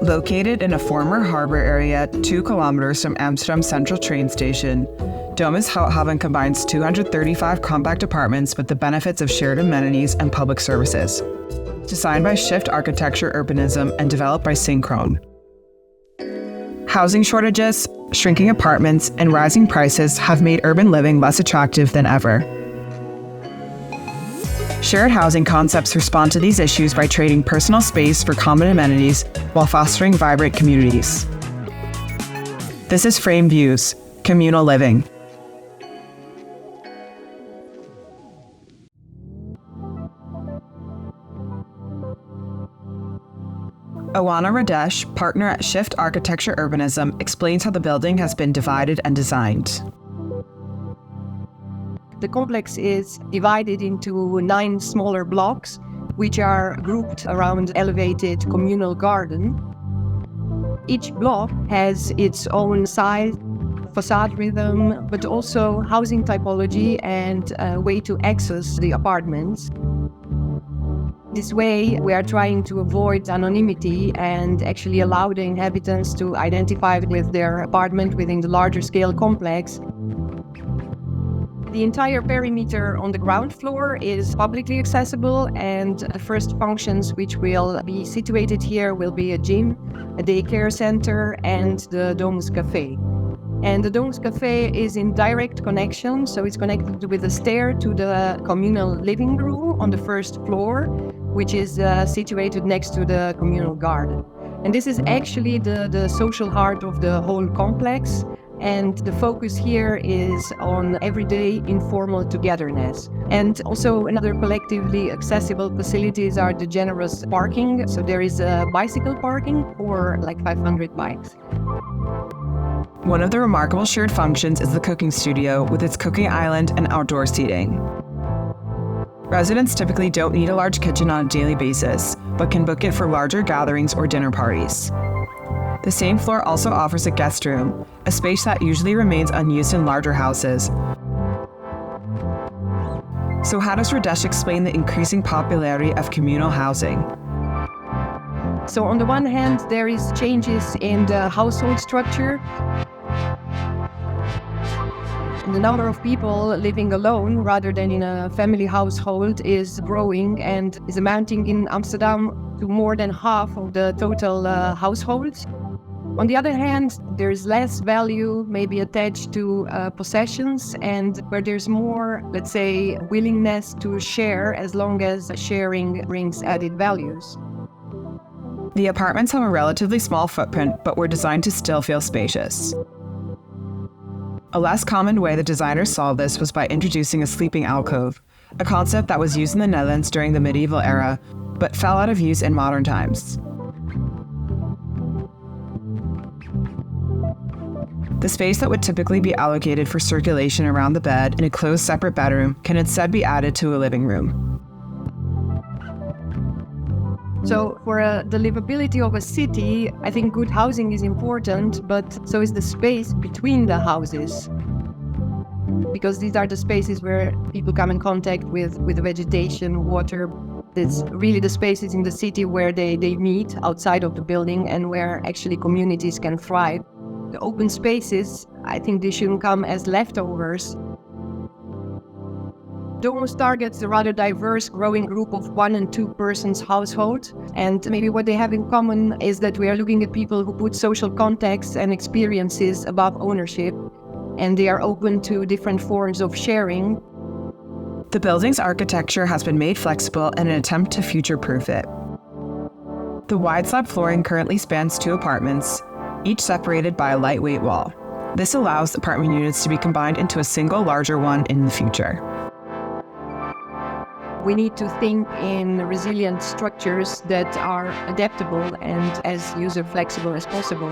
Located in a former harbor area 2 kilometers from Amsterdam's central train station, Domus Houthaven combines 235 compact apartments with the benefits of shared amenities and public services. Designed by Shift Architecture Urbanism and developed by Synchroon. Housing shortages, shrinking apartments, and rising prices have made urban living less attractive than ever. Shared housing concepts respond to these issues by trading personal space for common amenities while fostering vibrant communities. This is Frame Views, Communal Living. Oana Radeș, partner at Shift Architecture Urbanism, explains how the building has been divided and designed. The complex is divided into 9 smaller blocks, which are grouped around elevated communal garden. Each block has its own size, facade rhythm, but also housing typology and a way to access the apartments. This way, we are trying to avoid anonymity and actually allow the inhabitants to identify with their apartment within the larger scale complex. The entire perimeter on the ground floor is publicly accessible, and the first functions which will be situated here will be a gym, a daycare center, and the Domus Cafe. And the Domus Cafe is in direct connection, so it's connected with a stair to the communal living room on the first floor, which is situated next to the communal garden. And this is actually the social heart of the whole complex. And the focus here is on everyday informal togetherness. And also another collectively accessible facilities are the generous parking. So there is a bicycle parking for like 500 bikes. One of the remarkable shared functions is the cooking studio with its cooking island and outdoor seating. Residents typically don't need a large kitchen on a daily basis, but can book it for larger gatherings or dinner parties. The same floor also offers a guest room, a space that usually remains unused in larger houses. So how does Radeș explain the increasing popularity of communal housing? So on the one hand, there is changes in the household structure. The number of people living alone rather than in a family household is growing and is amounting in Amsterdam to more than half of the total households. On the other hand, there's less value maybe attached to possessions, and where there's more, let's say, willingness to share as long as sharing brings added values. The apartments have a relatively small footprint, but were designed to still feel spacious. A less common way the designers solved this was by introducing a sleeping alcove, a concept that was used in the Netherlands during the medieval era, but fell out of use in modern times. The space that would typically be allocated for circulation around the bed in a closed separate bedroom can instead be added to a living room. So for the livability of a city, I think good housing is important, but so is the space between the houses. Because these are the spaces where people come in contact with the vegetation, water. It's really the spaces in the city where they meet outside of the building and where actually communities can thrive. The open spaces, I think they shouldn't come as leftovers. Domus targets a rather diverse growing group of 1 and 2 persons household, and maybe what they have in common is that we are looking at people who put social contexts and experiences above ownership, and they are open to different forms of sharing. The building's architecture has been made flexible in an attempt to future-proof it. The wide slab flooring currently spans 2 apartments, each separated by a lightweight wall. This allows apartment units to be combined into a single larger one in the future. We need to think in resilient structures that are adaptable and as user flexible as possible.